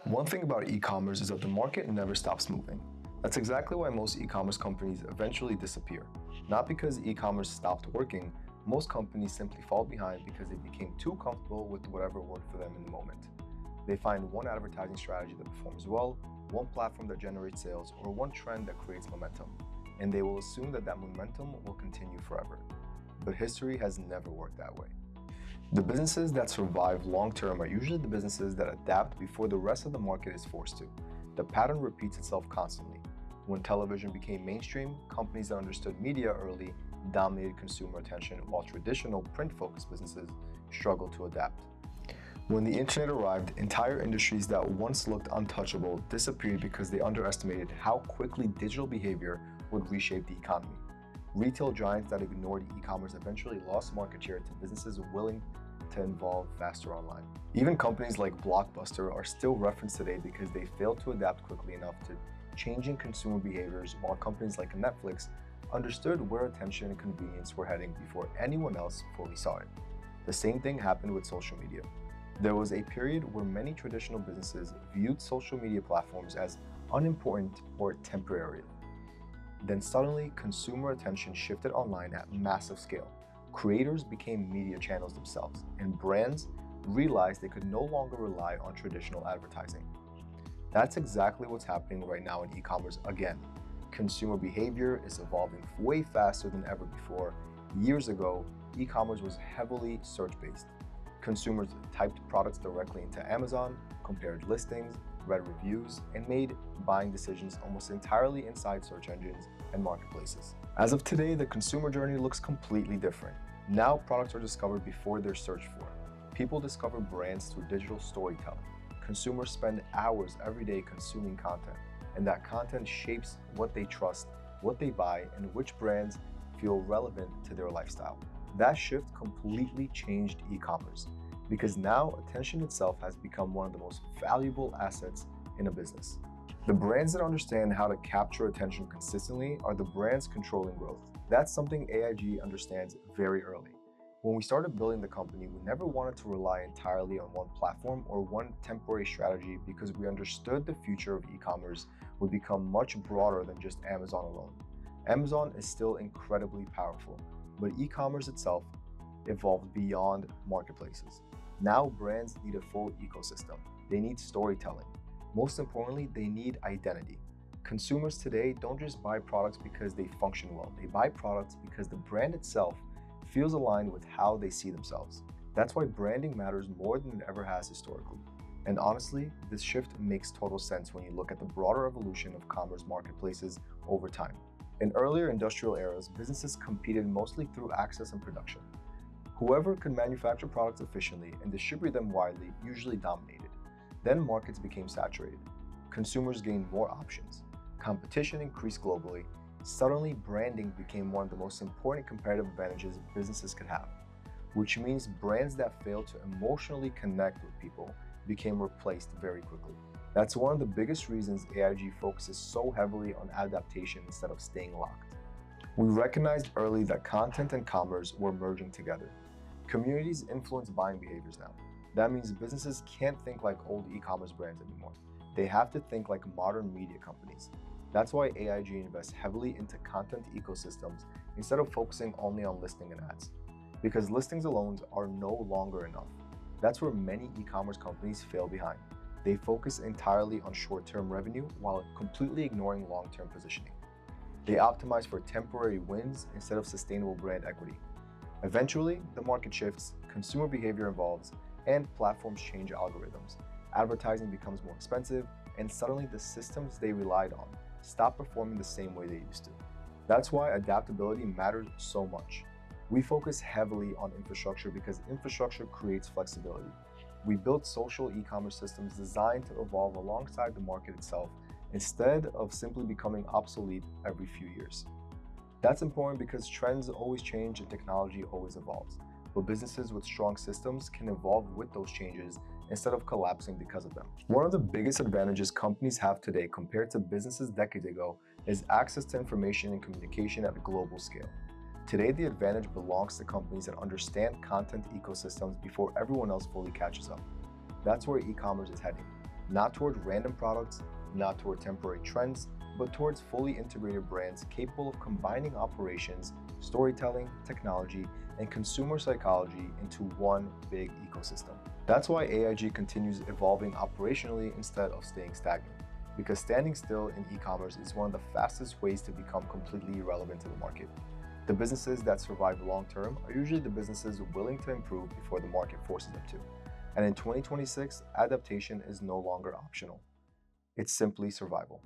One thing about e-commerce is that the market never stops moving. That's exactly why most e-commerce companies eventually disappear. Not because e-commerce stopped working, most companies simply fall behind because they became too comfortable with whatever worked for them in the moment. They find one advertising strategy that performs well, one platform that generates sales, or one trend that creates momentum, and they will assume that that momentum will continue forever. But history has never worked that way. The businesses that survive long-term are usually the businesses that adapt before the rest of the market is forced to. The pattern repeats itself constantly. When television became mainstream, companies that understood media early dominated consumer attention, while traditional print-focused businesses struggled to adapt. When the internet arrived, entire industries that once looked untouchable disappeared because they underestimated how quickly digital behavior would reshape the economy. Retail giants that ignored e-commerce eventually lost market share to businesses willing to evolve faster online. Even companies like Blockbuster are still referenced today because they failed to adapt quickly enough to changing consumer behaviors, while companies like Netflix understood where attention and convenience were heading before anyone else fully saw it. The same thing happened with social media. There was a period where many traditional businesses viewed social media platforms as unimportant or temporary. Then suddenly, consumer attention shifted online at massive scale. Creators became media channels themselves, and brands realized they could no longer rely on traditional advertising. That's exactly what's happening right now in e-commerce again. Consumer behavior is evolving way faster than ever before. Years ago, e-commerce was heavily search-based. Consumers typed products directly into Amazon, compared listings, read reviews, and made buying decisions almost entirely inside search engines and marketplaces. As of today, the consumer journey looks completely different. Now products are discovered before they're searched for. People discover brands through digital storytelling. Consumers spend hours every day consuming content, and that content shapes what they trust, what they buy, and which brands feel relevant to their lifestyle. That shift completely changed e-commerce, because now attention itself has become one of the most valuable assets in a business. The brands that understand how to capture attention consistently are the brands controlling growth. That's something AIG understands very early. When we started building the company, we never wanted to rely entirely on one platform or one temporary strategy because we understood the future of e-commerce would become much broader than just Amazon alone. Amazon is still incredibly powerful, but e-commerce itself evolved beyond marketplaces. Now brands need a full ecosystem. They need storytelling. Most importantly, they need identity. Consumers today don't just buy products because they function well. They buy products because the brand itself feels aligned with how they see themselves. That's why branding matters more than it ever has historically. And honestly, this shift makes total sense when you look at the broader evolution of commerce marketplaces over time. In earlier industrial eras, businesses competed mostly through access and production. Whoever could manufacture products efficiently and distribute them widely usually dominated. Then markets became saturated. Consumers gained more options. Competition increased globally. Suddenly, branding became one of the most important competitive advantages businesses could have, which means brands that failed to emotionally connect with people became replaced very quickly. That's one of the biggest reasons AIG focuses so heavily on adaptation instead of staying locked. We recognized early that content and commerce were merging together. Communities influence buying behaviors now. That means businesses can't think like old e-commerce brands anymore. They have to think like modern media companies. That's why AIG invests heavily into content ecosystems instead of focusing only on listing and ads. Because listings alone are no longer enough. That's where many e-commerce companies fail behind. They focus entirely on short-term revenue while completely ignoring long-term positioning. They optimize for temporary wins instead of sustainable brand equity. Eventually, the market shifts, consumer behavior evolves, and platforms change algorithms. Advertising becomes more expensive, and suddenly the systems they relied on stop performing the same way they used to. That's why adaptability matters so much. We focus heavily on infrastructure because infrastructure creates flexibility. We built social e-commerce systems designed to evolve alongside the market itself instead of simply becoming obsolete every few years. That's important because trends always change and technology always evolves. But businesses with strong systems can evolve with those changes instead of collapsing because of them. One of the biggest advantages companies have today compared to businesses decades ago is access to information and communication at a global scale. Today, the advantage belongs to companies that understand content ecosystems before everyone else fully catches up. That's where e-commerce is heading. not toward random products, not toward temporary trends, but towards fully integrated brands capable of combining operations, storytelling, technology, and consumer psychology into one big ecosystem. That's why AIG continues evolving operationally instead of staying stagnant, because standing still in e-commerce is one of the fastest ways to become completely irrelevant to the market. The businesses that survive long term are usually the businesses willing to improve before the market forces them to. And in 2026, adaptation is no longer optional. It's simply survival.